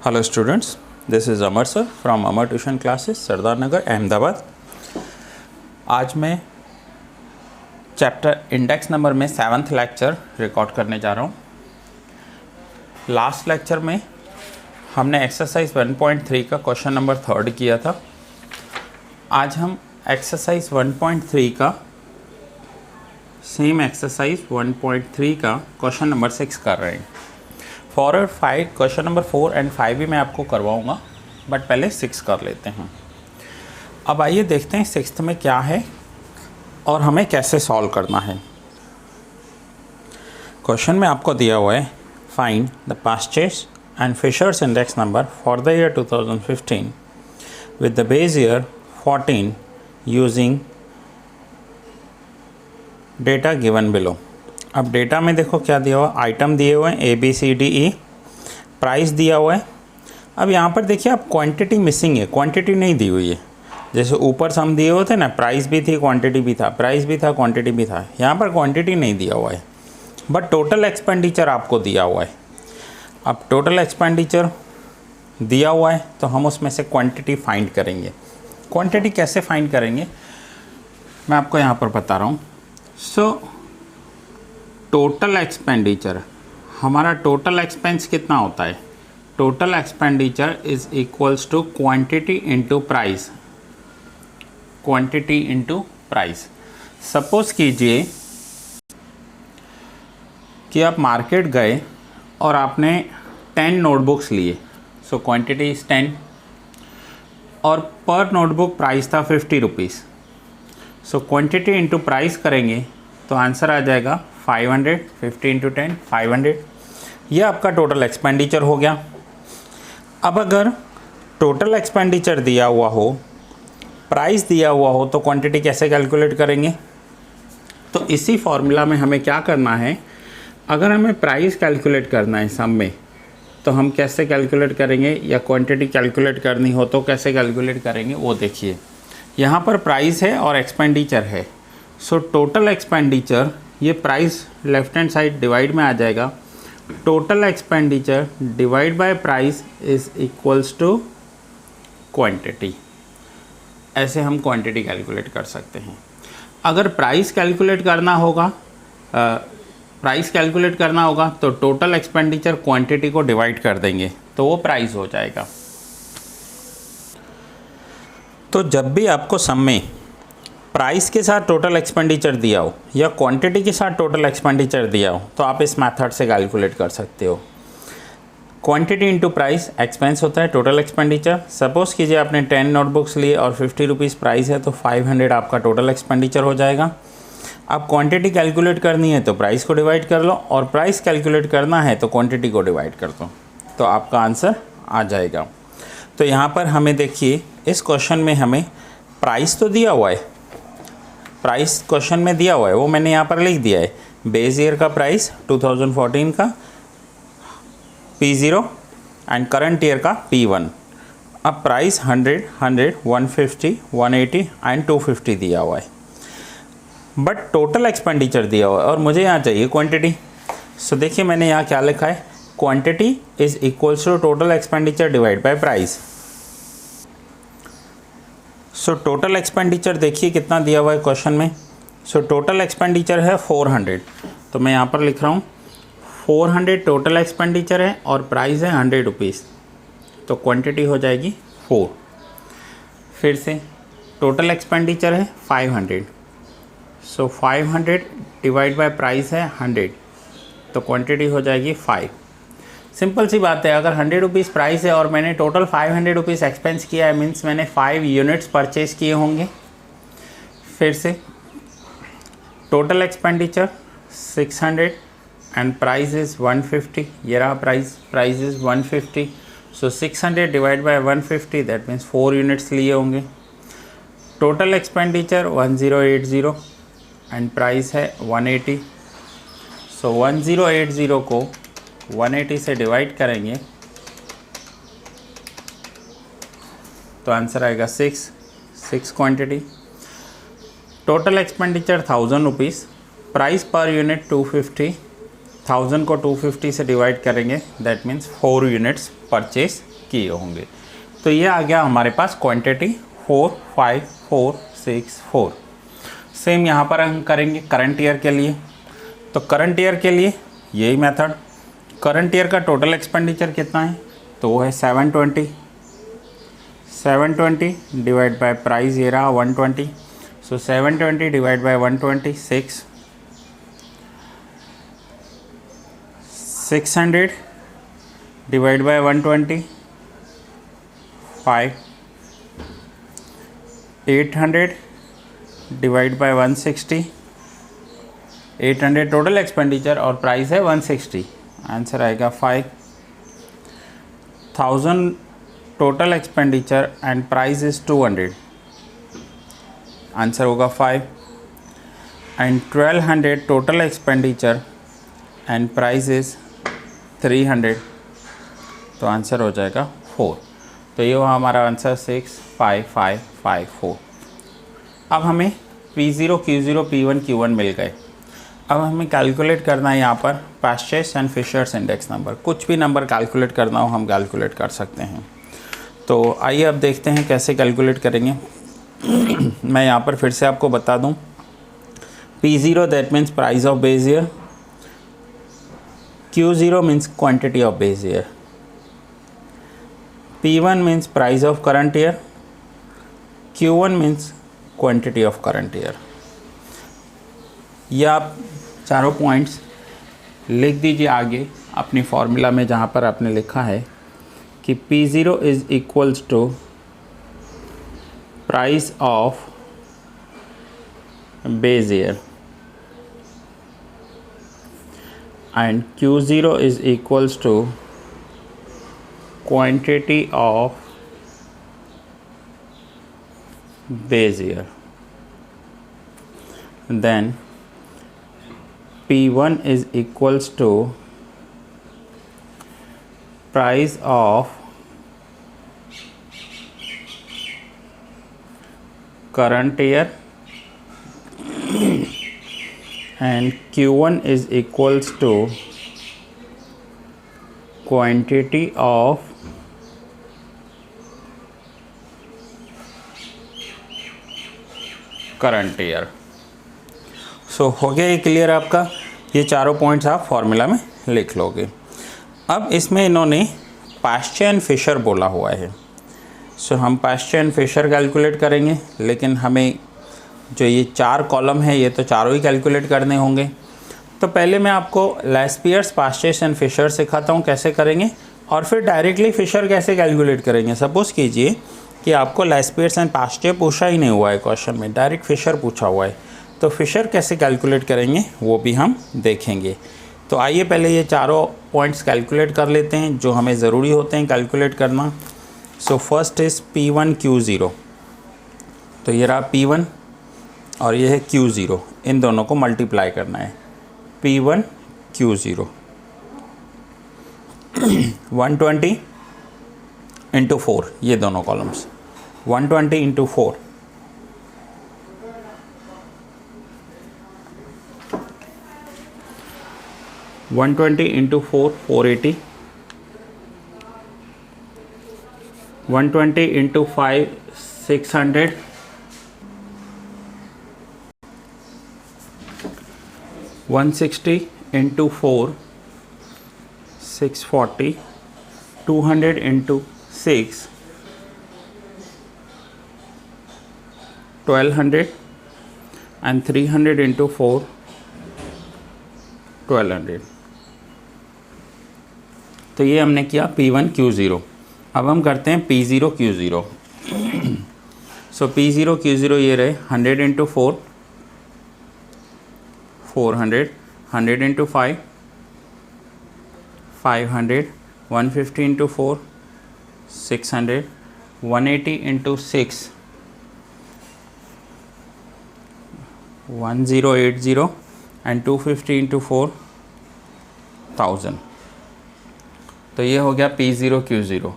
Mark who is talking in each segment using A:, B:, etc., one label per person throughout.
A: Hello students, this is Amar sir from Amar Tuition Classes, Sardar Nagar Ahmedabad. आज मैं chapter index number में 7th lecture record करने जा रहा हूँ। लास्ट लेक्चर में हमने एक्सरसाइज 1.3 का क्वेश्चन नंबर 3 किया था। आज हम एक्सरसाइज 1.3 का सेम एक्सरसाइज 1.3 का क्वेश्चन नंबर 6 कर रहे हैं। 4 और 5 क्वेश्चन नंबर 4 एंड 5 भी मैं आपको करवाऊंगा, बट पहले 6 कर लेते हैं। अब आइए देखते हैं 6th में क्या है और हमें कैसे सॉल्व करना है। क्वेश्चन में आपको दिया हुआ है फाइंड द परचेज and Fisher's index number for the year 2015 with the base year 14 using data given below. अब डेटा में देखो क्या दिया हुआ, आइटम दिए हुए हैं ABCDE, प्राइस दिया हुआ है। अब यहाँ पर देखिए आप क्वांटिटी मिसिंग है, क्वांटिटी नहीं दी हुई है। जैसे ऊपर सम दिए हुए थे ना, प्राइस भी थी क्वांटिटी भी था, प्राइस भी था क्वांटिटी भी था, यहाँ पर क्वांटिटी नहीं दिया हुआ है, बट टोटल एक्सपेंडिचर आपको दिया हुआ है। अब टोटल एक्सपेंडिचर दिया हुआ है तो हम उसमें से क्वांटिटी फाइंड करेंगे। क्वांटिटी कैसे फाइंड करेंगे मैं आपको यहाँ पर बता रहा हूँ। सो टोटल एक्सपेंडिचर, हमारा टोटल एक्सपेंस कितना होता है? Total expenditure is equals to quantity into price, quantity into price. Suppose कीजिए कि आप मार्केट गए और आपने 10 नोटबुक्स लिए, सो क्वांटिटी इज 10 और पर नोटबुक प्राइस था 50 rupees. So quantity into price करेंगे तो आंसर आ जाएगा 500, 50 इंटू 10 500। ये आपका टोटल एक्सपेंडिचर हो गया। अब अगर टोटल एक्सपेंडिचर दिया हुआ हो, प्राइस दिया हुआ हो, तो क्वांटिटी कैसे कैलकुलेट करेंगे? तो इसी फॉर्मूला में हमें क्या करना है, अगर हमें प्राइस कैलकुलेट करना है सम में, तो हम कैसे कैलकुलेट करेंगे, या क्वांटिटी कैलकुलेट करनी हो तो कैसे कैलकुलेट करेंगे वो देखिए। यहाँ पर प्राइस है और एक्सपेंडिचर है। सो टोटल एक्सपेंडिचर, ये price left hand side divide में आ जाएगा। Total expenditure divide by price is equals to quantity. ऐसे हम क्वांटिटी कैलकुलेट कर सकते हैं। अगर प्राइस कैलकुलेट करना होगा तो टोटल एक्सपेंडिचर क्वांटिटी को डिवाइड कर देंगे तो वो प्राइस हो जाएगा। तो जब भी आपको सम में प्राइस के साथ टोटल एक्सपेंडिचर दिया हो या क्वांटिटी के साथ टोटल एक्सपेंडिचर दिया हो तो आप इस मेथड से कैलकुलेट कर सकते हो। क्वांटिटी इंटू प्राइस एक्सपेंस होता है टोटल एक्सपेंडिचर। सपोज कीजिए आपने 10 नोटबुक्स लिए और 50 रुपीज़ प्राइस है तो 500 आपका टोटल एक्सपेंडिचर हो जाएगा। अब क्वांटिटी कैलकुलेट करनी है तो प्राइस को डिवाइड कर लो, और प्राइस कैलकुलेट करना है तो क्वांटिटी को डिवाइड कर दो, तो आपका आंसर आ जाएगा। तो यहाँ पर हमें देखिए इस क्वेश्चन में हमें प्राइस तो दिया हुआ है, प्राइस क्वेश्चन में दिया हुआ है वो मैंने यहाँ पर लिख दिया है। बेस ईयर का प्राइस 2014 का P0 एंड करंट ईयर का P1। अब प्राइस 100, 100, 150, 180 एंड 250 दिया हुआ है, बट टोटल एक्सपेंडिचर दिया हुआ है और मुझे यहाँ चाहिए क्वांटिटी। सो देखिए मैंने यहाँ क्या लिखा है, quantity is equals to total expenditure divide by price. So total expenditure देखिए कितना दिया हुआ है क्वेश्चन में। सो टोटल एक्सपेंडिचर है 400, तो मैं यहाँ पर लिख रहा हूँ 400 टोटल एक्सपेंडिचर है और प्राइस है 100 रुपीज़, तो क्वांटिटी हो जाएगी 4। फिर से टोटल एक्सपेंडिचर है 500, सो 500 डिवाइड बाय प्राइस है 100, तो क्वांटिटी हो जाएगी 5। सिंपल सी बात है, अगर 100 रुपीज़ प्राइस है और मैंने टोटल 500 रुपीज़ एक्सपेंस किया है, मीन्स मैंने 5 यूनिट्स परचेज किए होंगे। फिर से total expenditure 600 and price is 150, ये रहा price is 150। So 600 divide by 150 that means 4 units लिए होंगे। टोटल एक्सपेंडिचर 1080 एंड प्राइस है 180। सो 1080 को 180 से डिवाइड करेंगे तो आंसर आएगा 6 quantity. Total expenditure 1000 rupees, price per unit 250, 1000 को 250 से डिवाइड करेंगे, दैट मीन्स 4 यूनिट्स परचेज किए होंगे। तो ये आ गया हमारे पास क्वांटिटी 4, 5, 4, 6, 4। सेम यहाँ पर हम करेंगे करंट ईयर के लिए। तो करंट ईयर के लिए यही मेथड, करंट ईयर का टोटल एक्सपेंडिचर कितना है, तो वो है 720 डिवाइड बाय प्राइस ये रहा 120। सो 720 divide by 120 600 divide by 120 5, 800 divide by 160, 800 total expenditure और प्राइस है 160, आंसर आएगा 5,000 total expenditure and price is 200, answer होगा 5, and 1200 total expenditure and price is 300, तो आंसर हो जाएगा 4। तो ये हुआ हमारा आंसर 65554। अब हमें P0, Q0, P1, Q1 मिल गए। अब हमें कैलकुलेट करना है यहाँ पर पास्चेस एंड फिशर्स इंडेक्स नंबर। कुछ भी नंबर कैलकुलेट करना हो हम कैलकुलेट कर सकते हैं। तो आइए अब देखते हैं कैसे कैलकुलेट करेंगे। मैं यहाँ पर फिर से आपको बता दूँ, P0 that means price of base year, Q0 means quantity of base year, P1 means price of current year, Q1 means quantity of current year. ये आप चारों पॉइंट्स लिख दीजिए आगे अपनी फॉर्मूला में, जहाँ पर आपने लिखा है कि P0 is equals to price of base year and Q0 is equals to quantity of base year. Then P1 is equals to price of current year and Q1 is equals to quantity of current year। सो हो गया ये clear आपका। ये चारों points आप formula में लिख लोगे। अब इसमें इन्होंने पास्चे एंड फिशर बोला हुआ है। सो हम पास्चे एंड फिशर कैलकुलेट करेंगे, लेकिन हमें जो ये चार कॉलम है ये तो चारों ही कैलकुलेट करने होंगे। तो पहले मैं आपको लेस्पियर्स, पास्चेस एंड फिशर सिखाता हूँ कैसे करेंगे, और फिर डायरेक्टली फिशर कैसे कैलकुलेट करेंगे। सपोज़ कीजिए कि आपको लेस्पियर्स एंड पास्चे पूछा ही नहीं हुआ है क्वेश्चन में, डायरेक्ट फिशर पूछा हुआ है, तो फिशर कैसे कैलकुलेट करेंगे वो भी हम देखेंगे। तो आइए पहले ये चारों पॉइंट्स कैलकुलेट कर लेते हैं जो हमें ज़रूरी होते हैं कैलकुलेट करना। So first is P1 Q0। तो ये रहा P1 और ये है Q0, इन दोनों को मल्टीप्लाई करना है। P1 Q0 120 इंटू 4, ये दोनों columns 120 into 4, 120 into 4 480, 120 into 5 600, 160 into 4 640, 200 into 6 1200 and 300 into 4 1200। तो ये हमने किया P1 Q0। अब हम करते हैं P0 Q0। सो P0 Q0 ये रहे 100 into 4 400, 100 into 5 500, 150 into 4 600, 180 into 6 1080 and 250 into 4 1000। तो ये हो गया P0 Q0।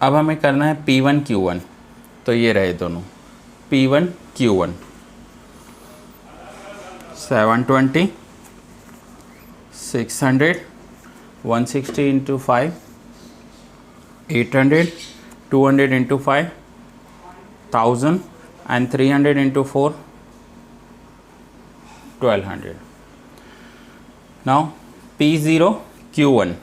A: अब हमें करना है P1 Q1। तो ये रहे दोनों P1 Q1 720, 600, 160 into 5 800, 200 into 5, 1000, and 300 into 4, 1200. Now P0 Q1,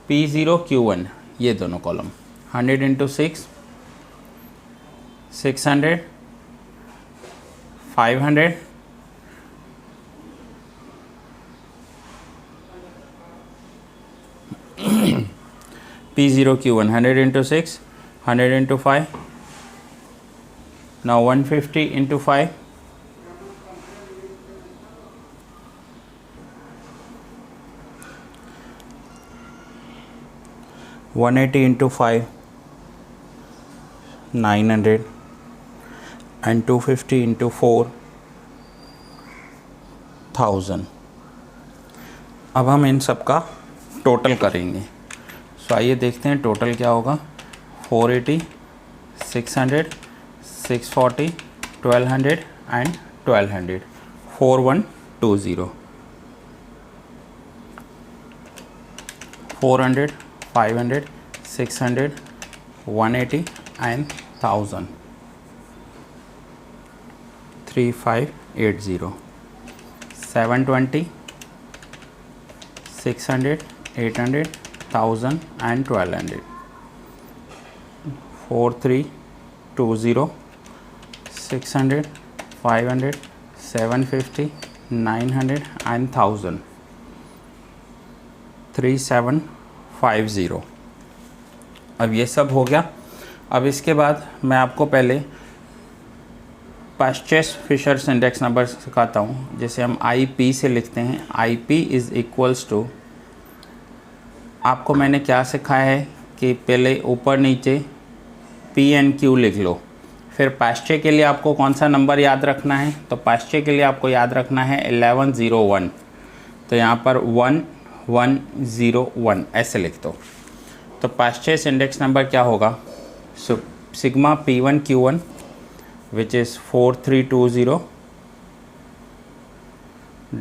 A: P0 Q1 ये दोनों column 100 into 6, 600, 500, P0 Q1 100 into 6, 100 into 5, now 150 into 5, 180 into 5, 900, and 250 into 4, 1000. अब हम इन सब का टोटल करेंगे। सो आइए देखते हैं टोटल क्या होगा। 480, 600, 640, 1200 एंड 1200, 4120, 400, 500, 600, 180 and 1000, 3580, 720, 600, 800, 1000 and 1200, 4320, 600, 500, 750, 900 and 1000, 3750। अब ये सब हो गया। अब इसके बाद मैं आपको पहले पास्चेस फिशर्स इंडेक्स नंबर सिखाता हूँ, जिसे हम IP से लिखते हैं। IP इज़ इक्वल्स टू, आपको मैंने क्या सिखाया है कि पहले ऊपर नीचे P and Q लिख लो। फिर पास्चे के लिए आपको कौन सा नंबर याद रखना है, तो पास्चे के लिए आपको याद रखना है 1101। तो यहाँ पर 1101 ऐसे लिख दो। तो पास्चेस इंडेक्स नंबर क्या होगा, sigma P1 Q1 which is 4320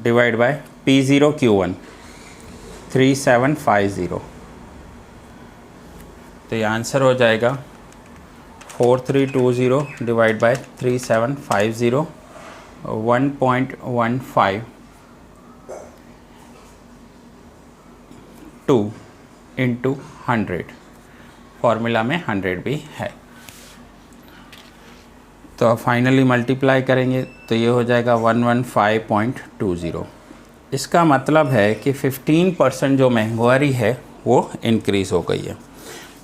A: divide by P0 Q1 3750। तो ये आंसर हो जाएगा 4320 डिवाइड बाय 3750, 1.15 2 इंटू 100। फॉर्मूला में 100 भी है। तो फाइनली मल्टीप्लाई करेंगे तो ये हो जाएगा 115.20। इसका मतलब है कि 15% जो महंगाई है वो इंक्रीज़ हो गई है।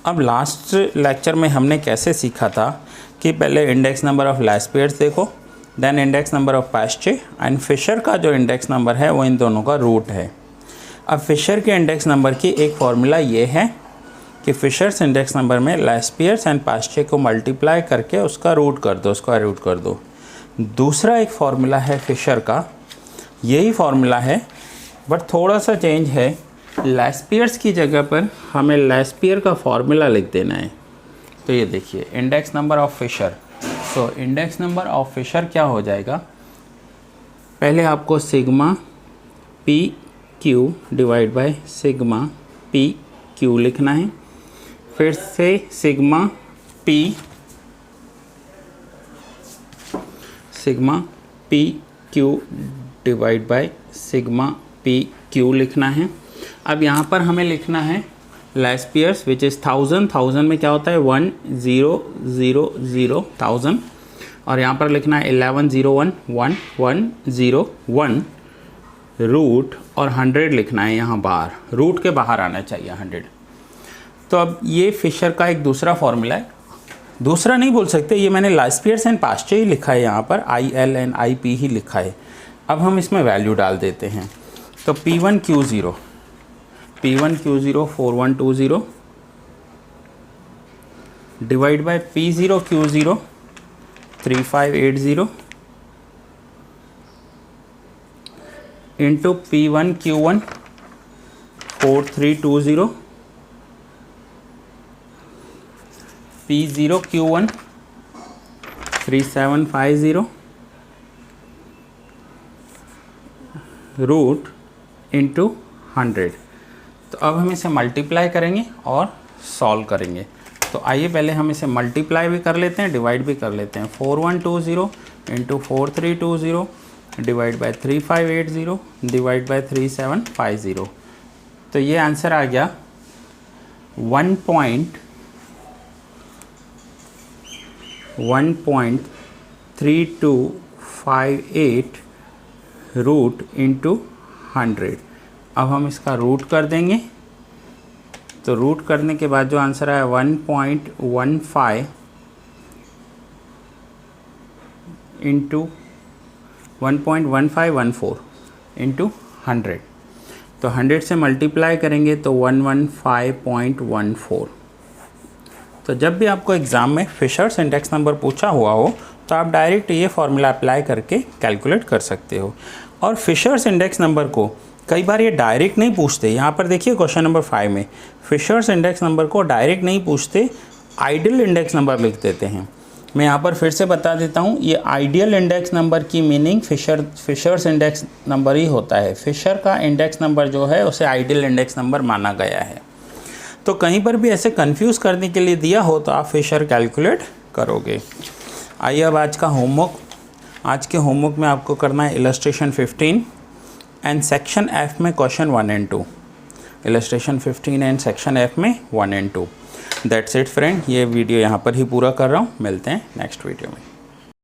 A: अब लास्ट लेक्चर में हमने कैसे सीखा था कि पहले इंडेक्स नंबर ऑफ लैस्पियर्स देखो, then index number of Paasche, and Fisher का जो इंडेक्स नंबर है वो इन दोनों का रूट है। अब फिशर के इंडेक्स नंबर की एक फार्मूला ये है कि फिशर्स इंडेक्स नंबर में लैस्पियर्स एंड पास्चे को मल्टीप्लाई करके उसका रूट कर दो, स्क्वायर रूट कर दो। दूसरा एक फार्मूला है फिशर का, यही फार्मूला है बट थोड़ा सा चेंज है। लैस्पियर्स की जगह पर हमें लैस्पियर का फार्मूला लिख देना है। तो ये देखिए इंडेक्स नंबर ऑफ फिशर। तो इंडेक्स नंबर ऑफ फिशर क्या हो जाएगा, पहले आपको sigma P Q divide by sigma P Q लिखना है। फिर से sigma P Q divide by sigma P Q लिखना है। अब यहाँ पर हमें लिखना है लैस्पियर्स विच इज़ 1000 में क्या होता है 1000, और यहाँ पर लिखना है 1101 रूट और 100 लिखना है यहाँ बाहर, रूट के बाहर आना चाहिए 100। तो अब ये फिशर का एक दूसरा फॉर्मूला है, दूसरा नहीं बोल सकते, ये मैंने लैस्पियर्स एंड पास्चे ही लिखा है, यहाँ पर IL एंड IP ही लिखा है। अब हम इसमें वैल्यू डाल देते हैं। तो P1 Q0 4120 divide by P0 Q0 3580 into P1 Q1 4320 P0 Q1 3750 root into 100। तो अब हम इसे मल्टीप्लाई करेंगे और सॉल्व करेंगे। तो आइए पहले हम इसे मल्टीप्लाई भी कर लेते हैं, डिवाइड भी कर लेते हैं। 4120 into 4320 divide by 3580 divide by 3750। तो ये आंसर आ गया 1.3258 रूट इंटू 100। अब हम इसका रूट कर देंगे, तो रूट करने के बाद जो आंसर आया 1.15 इंटू 1.1514 इंटू 100। तो 100 से मल्टीप्लाई करेंगे तो 115.14। तो जब भी आपको एग्ज़ाम में फिशर्स इंडेक्स नंबर पूछा हुआ हो तो आप डायरेक्ट ये फॉर्मूला अप्लाई करके कैलकुलेट कर सकते हो। और फिशर्स इंडेक्स नंबर को कई बार ये डायरेक्ट नहीं पूछते। यहाँ पर देखिए क्वेश्चन नंबर 5 में फिशर्स इंडेक्स नंबर को डायरेक्ट नहीं पूछते, आइडियल इंडेक्स नंबर लिख देते हैं। मैं यहाँ पर फिर से बता देता हूँ, ये आइडियल इंडेक्स नंबर की मीनिंग फिशर्स इंडेक्स नंबर ही होता है। फिशर का इंडेक्स नंबर जो है उसे आइडियल इंडेक्स नंबर माना गया है। तो कहीं पर भी ऐसे कंफ्यूज करने के लिए दिया हो तो आप फिशर कैलकुलेट करोगे। आइए अब आज के होमवर्क में आपको करना है इलस्ट्रेशन 15 एंड सेक्शन एफ में question 1 and 2। Illustration 15 and section F में 1 एंड 2। दैट्स इट फ्रेंड, ये वीडियो यहाँ पर ही पूरा कर रहा हूँ। मिलते हैं नेक्स्ट वीडियो में।